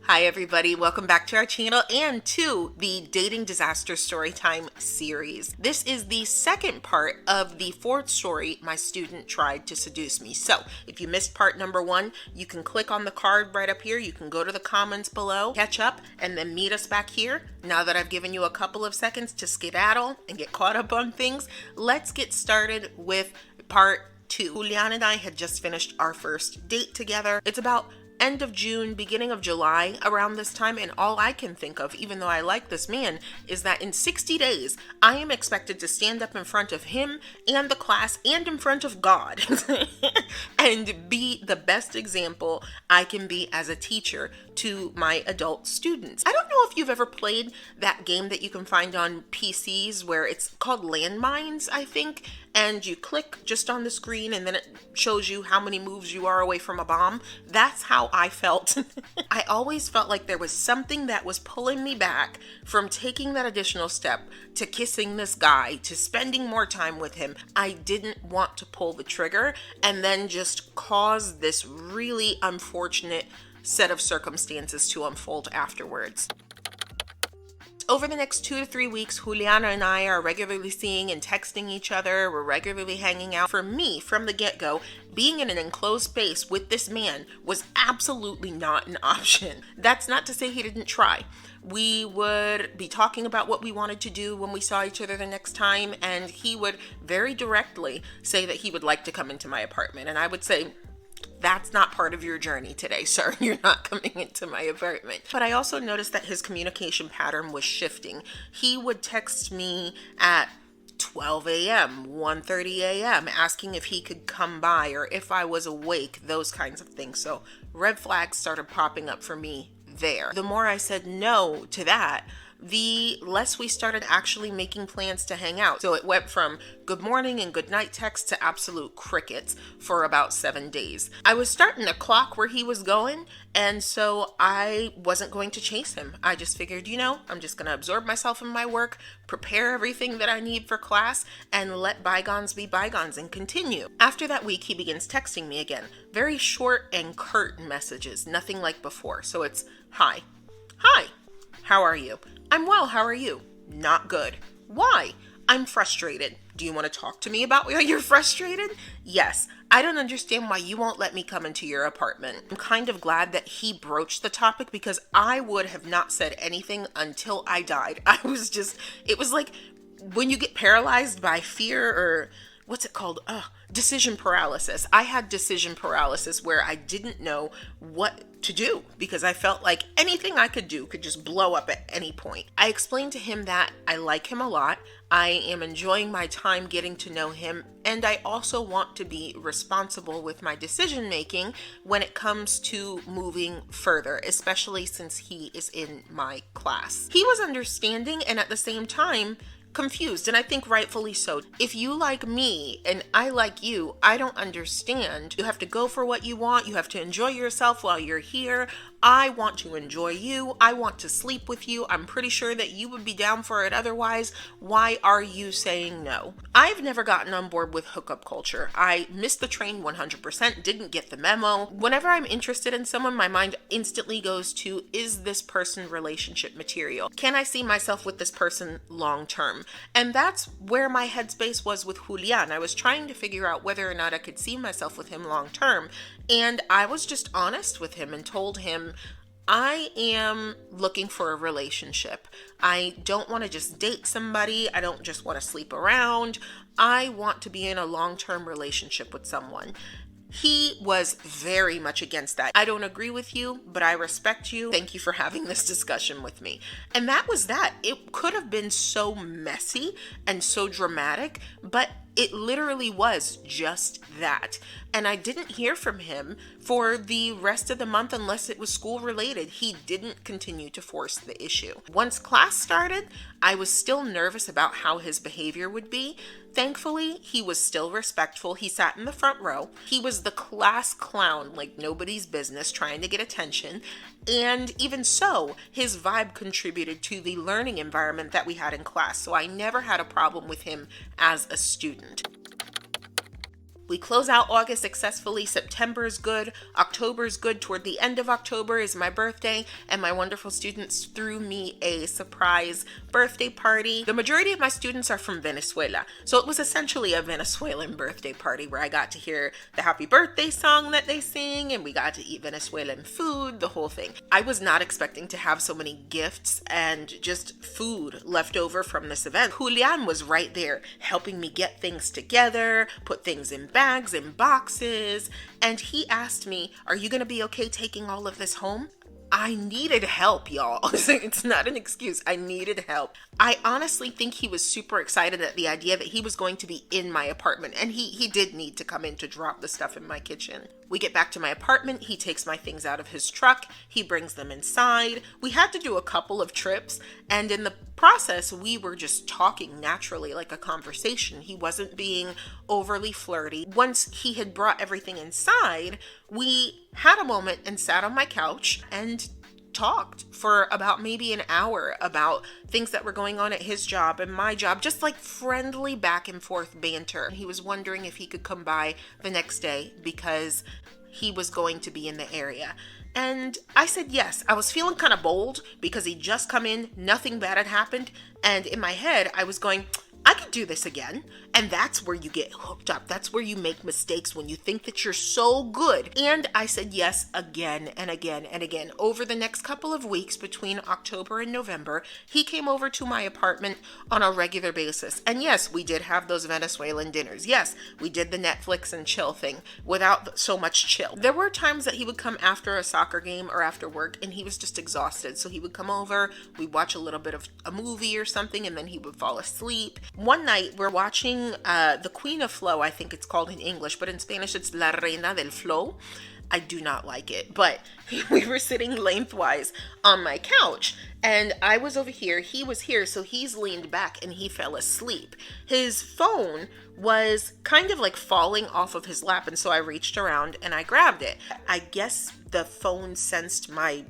Hi everybody, welcome back to our channel and to the Dating Disaster Storytime series. This is the second part of the fourth story, My Student Tried to Seduce Me. So if you missed part number 1, you can click on the card right up here. You can go to the comments below, catch up, and then meet us back here. Now that I've given you a couple of seconds to skedaddle and get caught up on things, let's get started with part 2. Julian and I had just finished our first date together. It's about end of June, beginning of July, around this time, and all I can think of, even though I like this man, is that in 60 days, I am expected to stand up in front of him and the class and in front of God and be the best example I can be as a teacher to my adult students. I don't know if you've ever played that game that you can find on PCs where it's called Landmines, I think, and you click just on the screen and then it shows you how many moves you are away from a bomb. That's how I felt. I always felt like there was something that was pulling me back from taking that additional step to kissing this guy, to spending more time with him. I didn't want to pull the trigger and then just cause this really unfortunate set of circumstances to unfold afterwards. Over the next 2 to 3 weeks, Juliana and I are regularly seeing and texting each other. We're regularly hanging out. For me, from the get-go, being in an enclosed space with this man was absolutely not an option. That's not to say he didn't try. We would be talking about what we wanted to do when we saw each other the next time, and he would very directly say that he would like to come into my apartment. And I would say, that's not part of your journey today, sir. You're not coming into my apartment. But I also noticed that his communication pattern was shifting. He would text me at 12 a.m., 1:30 a.m., asking if he could come by or if I was awake, those kinds of things. So red flags started popping up for me there. The more I said no to that, the less we started actually making plans to hang out. So it went from good morning and good night texts to absolute crickets for about 7 days. I was starting to clock where he was going, and so I wasn't going to chase him. I just figured, I'm just going to absorb myself in my work, prepare everything that I need for class, and let bygones be bygones and continue. After that week, he begins texting me again. Very short and curt messages, nothing like before. So it's, hi. Hi. How are you? I'm well, how are you? Not good. Why? I'm frustrated. Do you want to talk to me about why you're frustrated? Yes. I don't understand why you won't let me come into your apartment. I'm kind of glad that he broached the topic because I would have not said anything until I died. It was like when you get paralyzed by fear or what's it called? Decision paralysis. I had decision paralysis where I didn't know what to do because I felt like anything I could do could just blow up at any point. I explained to him that I like him a lot. I am enjoying my time getting to know him, and I also want to be responsible with my decision making when it comes to moving further, especially since he is in my class. He was understanding and at the same time confused, and I think rightfully so. If you like me and I like you, I don't understand. You have to go for what you want. You have to enjoy yourself while you're here. I want to enjoy you. I want to sleep with you. I'm pretty sure that you would be down for it otherwise. Why are you saying no? I've never gotten on board with hookup culture. I missed the train 100%, didn't get the memo. Whenever I'm interested in someone, my mind instantly goes to, is this person relationship material? Can I see myself with this person long term? And that's where my headspace was with Julian. I was trying to figure out whether or not I could see myself with him long term. And I was just honest with him and told him, I am looking for a relationship. I don't want to just date somebody. I don't just want to sleep around. I want to be in a long-term relationship with someone. He was very much against that. I don't agree with you, but I respect you. Thank you for having this discussion with me. And that was that. It could have been so messy and so dramatic, but it literally was just that. And I didn't hear from him for the rest of the month unless it was school related. He didn't continue to force the issue. Once class started, I was still nervous about how his behavior would be. Thankfully, he was still respectful. He sat in the front row. He was the class clown, like nobody's business, trying to get attention. And even so, his vibe contributed to the learning environment that we had in class. So I never had a problem with him as a student. We close out August successfully. September is good. October is good. Toward the end of October is my birthday, and my wonderful students threw me a surprise birthday party. The majority of my students are from Venezuela, so it was essentially a Venezuelan birthday party where I got to hear the happy birthday song that they sing, and we got to eat Venezuelan food, the whole thing. I was not expecting to have so many gifts and just food left over from this event. Julian was right there helping me get things together, put things in bags and boxes, and he asked me, "Are you gonna be okay taking all of this home?" I needed help, y'all. It's not an excuse. I needed help. I honestly think he was super excited at the idea that he was going to be in my apartment, and he did need to come in to drop the stuff in my kitchen. We get back to my apartment. He takes my things out of his truck. He brings them inside. We had to do a couple of trips, and in the process, we were just talking naturally, like a conversation. He wasn't being overly flirty. Once he had brought everything inside, we had a moment and sat on my couch and talked for about maybe an hour about things that were going on at his job and my job, just like friendly back and forth banter. He was wondering if he could come by the next day because he was going to be in the area. And I said yes. I was feeling kind of bold because he'd just come in, nothing bad had happened, and in my head I was going, I could do this again. And that's where you get hooked up. That's where you make mistakes, when you think that you're so good. And I said yes again and again and again. Over the next couple of weeks between October and November, he came over to my apartment on a regular basis. And yes, we did have those Venezuelan dinners. Yes, we did the Netflix and chill thing without so much chill. There were times that he would come after a soccer game or after work and he was just exhausted. So he would come over, we'd watch a little bit of a movie or something, and then he would fall asleep. One night we're watching The Queen of Flow, I think it's called in English, but in Spanish it's La Reina del Flow. I do not like it, but we were sitting lengthwise on my couch and I was over here, he was here, so he's leaned back and he fell asleep. His phone was kind of like falling off of his lap, and so I reached around and I grabbed it. I guess the phone sensed my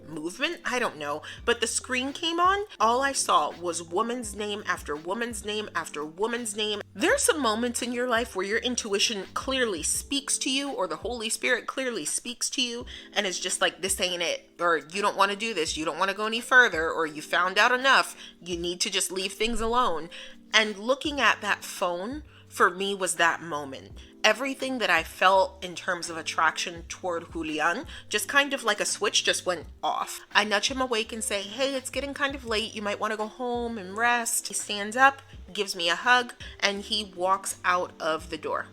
movement, I don't know, but the screen came on. All I saw was woman's name after woman's name after woman's name. There's some moments in your life where your intuition clearly speaks to you, or the Holy Spirit clearly speaks to you, and it's just like, this ain't it, or you don't want to do this, you don't want to go any further, or you found out enough, you need to just leave things alone. And looking at that phone for me was that moment. Everything that I felt in terms of attraction toward Julian, just kind of like a switch, just went off. I nudge him awake and say, hey, it's getting kind of late. You might want to go home and rest. He stands up, gives me a hug, and he walks out of the door.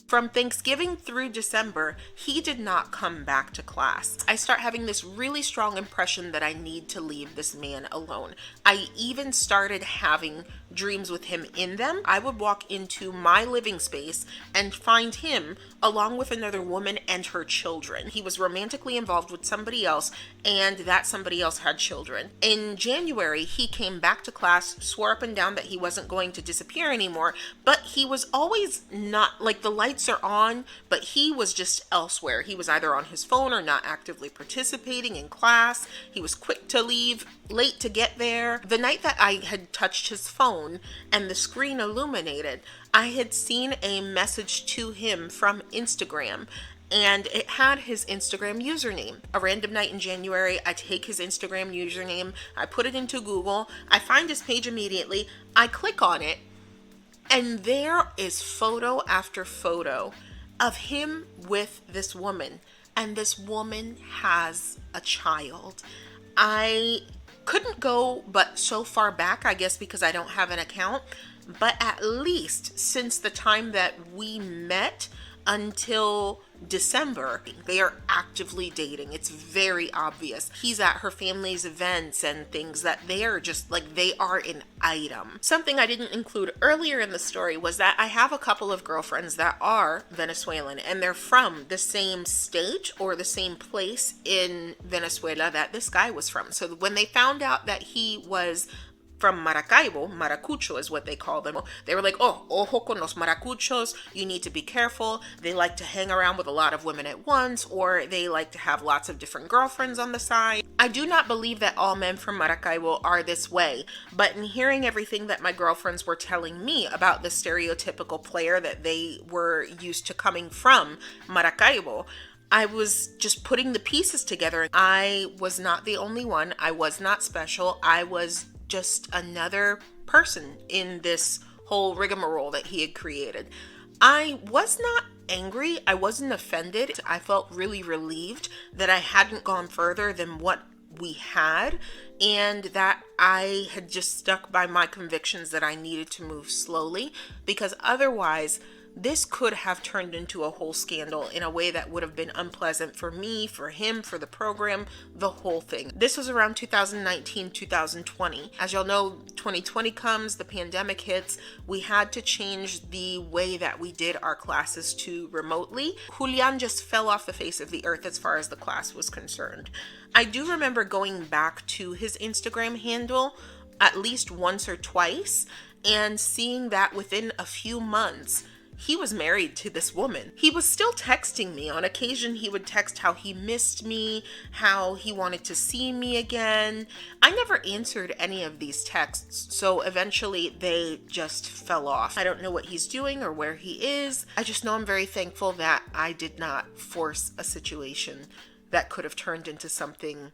From Thanksgiving through December, he did not come back to class. I start having this really strong impression that I need to leave this man alone. I even started having dreams with him in them. I would walk into my living space and find him along with another woman and her children. He was romantically involved with somebody else, and that somebody else had children. In January, he came back to class, swore up and down that he wasn't going to disappear anymore, but he was always not, like, the lights are on, but he was just elsewhere. He was either on his phone or not actively participating in class. He was quick to leave, late to get there. The night that I had touched his phone and the screen illuminated, I had seen a message to him from Instagram, and it had his Instagram username. A random night in January, I take his Instagram username, I put it into Google, I find his page immediately, I click on it, and there is photo after photo of him with this woman, and this woman has a child. I couldn't go but so far back, I guess because I don't have an account, but at least since the time that we met until December, they are actively dating. It's very obvious. He's at her family's events and things, that they are just like, they are an item. Something I didn't include earlier in the story was that I have a couple of girlfriends that are Venezuelan, and they're from the same state or the same place in Venezuela that this guy was from. So when they found out that he was from Maracaibo. Maracucho is what they call them. They were like, oh, ojo con los maracuchos. You need to be careful. They like to hang around with a lot of women at once, or they like to have lots of different girlfriends on the side. I do not believe that all men from Maracaibo are this way, but in hearing everything that my girlfriends were telling me about the stereotypical player that they were used to coming from Maracaibo, I was just putting the pieces together. I was not the only one. I was not special. I was just another person in this whole rigmarole that he had created. I was not angry. I wasn't offended. I felt really relieved that I hadn't gone further than what we had, and that I had just stuck by my convictions that I needed to move slowly, because otherwise this could have turned into a whole scandal in a way that would have been unpleasant for me, for him, for the program, the whole thing. This was around 2019, 2020. As y'all know, 2020 comes, the pandemic hits. We had to change the way that we did our classes to remotely. Julian just fell off the face of the earth as far as the class was concerned. I do remember going back to his Instagram handle at least once or twice and seeing that within a few months, he was married to this woman. He was still texting me. On occasion, he would text how he missed me, how he wanted to see me again. I never answered any of these texts, so eventually they just fell off. I don't know what he's doing or where he is. I just know I'm very thankful that I did not force a situation that could have turned into something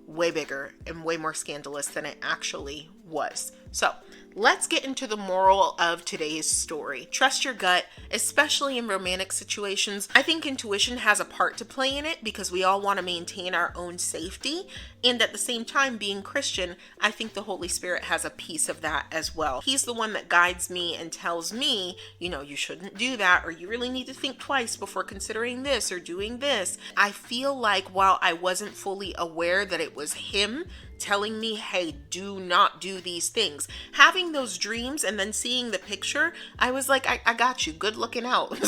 way bigger and way more scandalous than it actually was. So let's get into the moral of today's story. Trust your gut, especially in romantic situations. I think intuition has a part to play in it because we all want to maintain our own safety. And at the same time, being Christian, I think the Holy Spirit has a piece of that as well. He's the one that guides me and tells me, you shouldn't do that, or you really need to think twice before considering this or doing this. I feel like while I wasn't fully aware that it was him telling me, hey, do not do these things, having those dreams and then seeing the picture, I was like, I got you. Good looking out.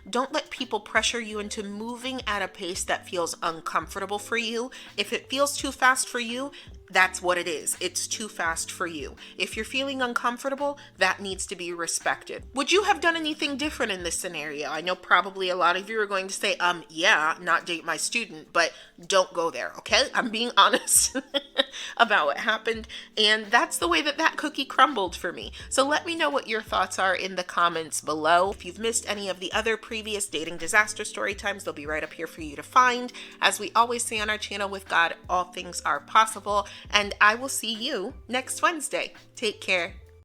Don't let people pressure you into moving at a pace that feels uncomfortable for you. If it feels too fast for you, that's what it is. It's too fast for you. If you're feeling uncomfortable, that needs to be respected. Would you have done anything different in this scenario? I know probably a lot of you are going to say, yeah, not date my student, but don't go there, okay? I'm being honest about what happened, and that's the way that cookie crumbled for me. So let me know what your thoughts are in the comments below. If you've missed any of the other previous dating disaster story times, they'll be right up here for you to find. As we always say on our channel, with God, all things are possible. And I will see you next Wednesday. Take care.